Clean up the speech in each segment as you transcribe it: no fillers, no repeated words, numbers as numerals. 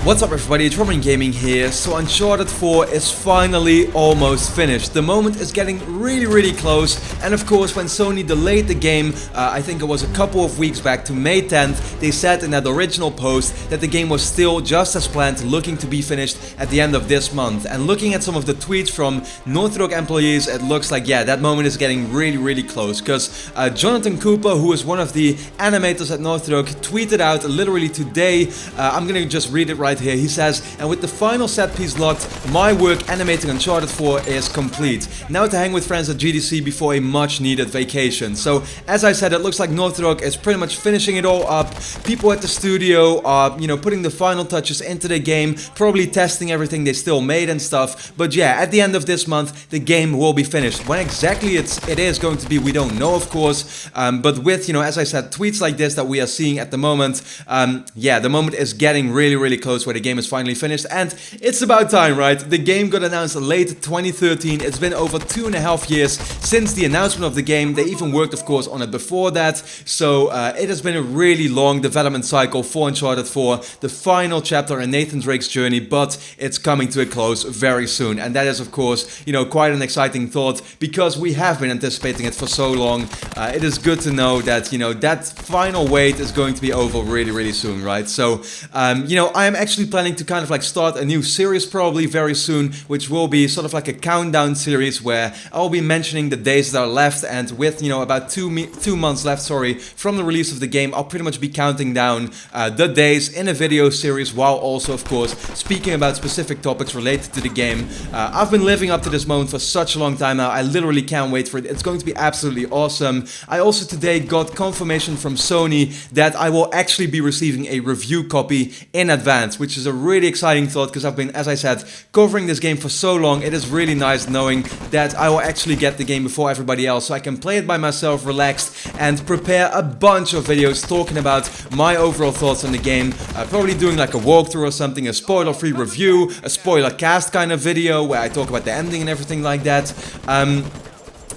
What's up everybody, it's Robin Gaming here. So Uncharted 4 is finally almost finished. The moment is getting really close, and of course when Sony delayed the game, I think it was a couple of weeks back to May 10th, they said in that original post that the game was still just as planned, looking to be finished at the end of this month. And looking at some of the tweets from Naughty Dog employees, it looks like that moment is getting really close, because Jonathan Cooper, who is one of the animators at Naughty Dog, tweeted out literally today, I'm gonna just read it right here. He says, and with the final set piece locked, my work animating Uncharted 4 is complete. Now to hang with friends at GDC before a much needed vacation. So as I said, it looks like Naughty Dog is pretty much finishing it all up. People at the studio are, putting the final touches into the game, probably testing everything they still made and stuff. But yeah, at the end of this month, the game will be finished. When exactly it is going to be, we don't know, of course. But with, as I said, tweets like this that we are seeing at the moment, the moment is getting really close where the game is finally finished, and it's about time, right? The game got announced late 2013. It's been over 2.5 years since the announcement of the game. They even worked, of course, on it before that, so it has been a really long development cycle for Uncharted 4, the final chapter in Nathan Drake's journey, but it's coming to a close very soon, and that is, of course, quite an exciting thought, because we have been anticipating it for so long. It is good to know that, that final wait is going to be over really soon, right? So, I am actually planning to kind of like start a new series probably very soon, which will be sort of like a countdown series where I'll be mentioning the days that are left, and with about 2 months left, from the release of the game, I'll pretty much be counting down the days in a video series, while also, of course, speaking about specific topics related to the game. I've been living up to this moment for such a long time now. I literally can't wait for it. It's going to be absolutely awesome. I also today got confirmation from Sony that I will actually be receiving a review copy in advance, which is a really exciting thought, because I've been, as I said, covering this game for so long. It is really nice knowing that I will actually get the game before everybody else, so I can play it by myself, relaxed, and prepare a bunch of videos talking about my overall thoughts on the game. Probably doing like a walkthrough or something, a spoiler-free review, a spoiler cast kind of video where I talk about the ending and everything like that.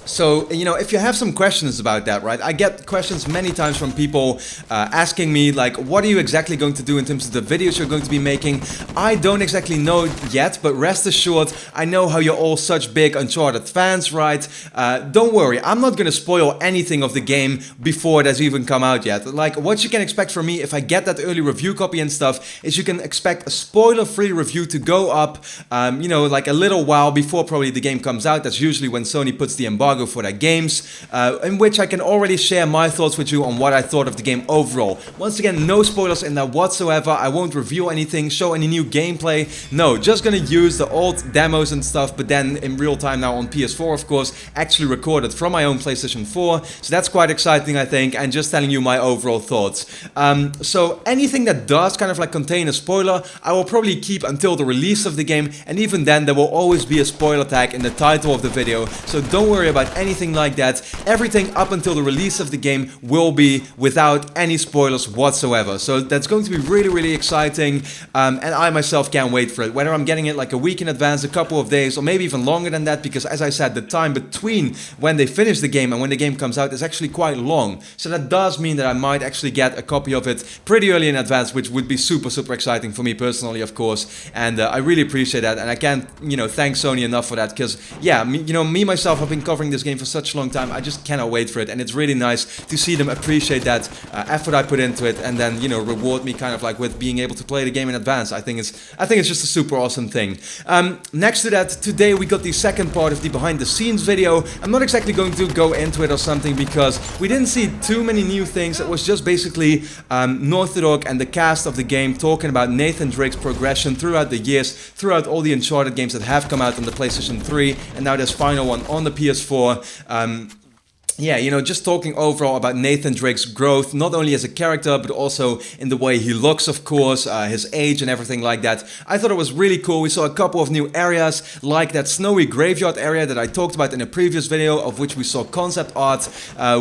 So, if you have some questions about that, right, I get questions many times from people asking me, like, what are you exactly going to do in terms of the videos you're going to be making? I don't exactly know yet, but rest assured, I know how you're all such big Uncharted fans, right? Don't worry, I'm not going to spoil anything of the game before it has even come out yet. Like, what you can expect from me if I get that early review copy and stuff is you can expect a spoiler-free review to go up, like a little while before probably the game comes out. That's usually when Sony puts the embargo for their games, in which I can already share my thoughts with you on what I thought of the game overall. Once again, no spoilers in that whatsoever. I won't reveal anything, show any new gameplay. No, just gonna use the old demos and stuff, but then in real time now on PS4, of course, actually recorded from my own PlayStation 4. So that's quite exciting, I think, and just telling you my overall thoughts. So anything that does kind of like contain a spoiler, I will probably keep until the release of the game, and even then there will always be a spoiler tag in the title of the video. So don't worry about anything like that. Everything up until the release of the game will be without any spoilers whatsoever. So that's going to be really exciting, and I myself can't wait for it. Whether I'm getting it like a week in advance, a couple of days, or maybe even longer than that, because as I said, the time between when they finish the game and when the game comes out is actually quite long. So that does mean that I might actually get a copy of it pretty early in advance, which would be super exciting for me personally, of course. And I really appreciate that, and I can't, thank Sony enough for that, because yeah, me myself, I've been covering this game for such a long time. I just cannot wait for it, and it's really nice to see them appreciate that effort I put into it, and then reward me kind of like with being able to play the game in advance. I think it's just a super awesome thing. Next to that, today we got the second part of the behind the scenes video. I'm not exactly going to go into it or something, because we didn't see too many new things. It was just basically Naughty Dog and the cast of the game talking about Nathan Drake's progression throughout the years, throughout all the Uncharted games that have come out on the PlayStation 3, and now this final one on the PS4. Just talking overall about Nathan Drake's growth, not only as a character, but also in the way he looks, of course, his age and everything like that. I thought it was really cool. We saw a couple of new areas, like that snowy graveyard area that I talked about in a previous video, of which we saw concept art.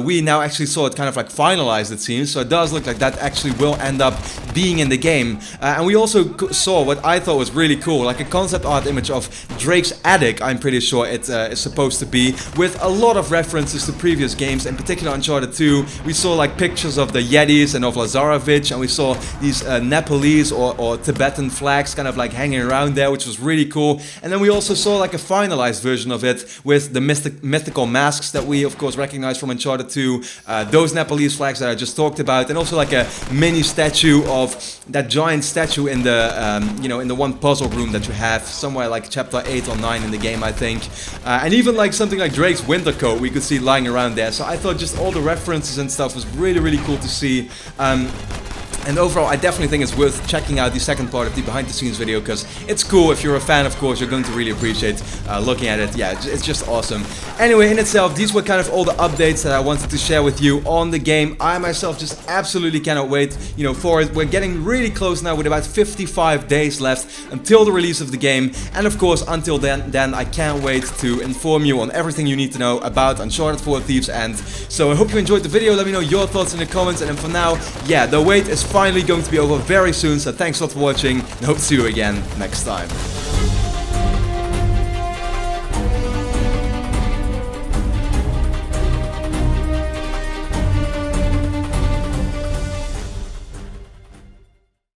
We now actually saw it kind of like finalized, it seems, so it does look like that actually will end up being in the game. And we also saw what I thought was really cool, like a concept art image of Drake's attic, I'm pretty sure it is supposed to be, with a lot of references to previous previous games, in particular Uncharted 2, we saw like pictures of the Yetis and of Lazarevich, and we saw these Nepalese or Tibetan flags kind of like hanging around there, which was really cool. And then we also saw like a finalized version of it with the mythical masks that we of course recognize from Uncharted 2, those Nepalese flags that I just talked about, and also like a mini statue of that giant statue in the you know, in the one puzzle room that you have somewhere like chapter 8 or 9 in the game, I think. And even like something like Drake's winter coat we could see lying around there. So I thought just all the references and stuff was really cool to see. And overall, I definitely think it's worth checking out the second part of the behind the scenes video, because it's cool. If you're a fan, of course, you're going to really appreciate looking at it. Yeah, it's just awesome. Anyway, in itself, these were kind of all the updates that I wanted to share with you on the game. I myself just absolutely cannot wait, you know, for it. We're getting really close now with about 55 days left until the release of the game. And of course, until then I can't wait to inform you on everything you need to know about Uncharted 4: Thieves' End. So I hope you enjoyed the video. Let me know your thoughts in the comments. And then for now, yeah, the wait is finally going to be over very soon, so thanks a lot for watching, and hope to see you again next time.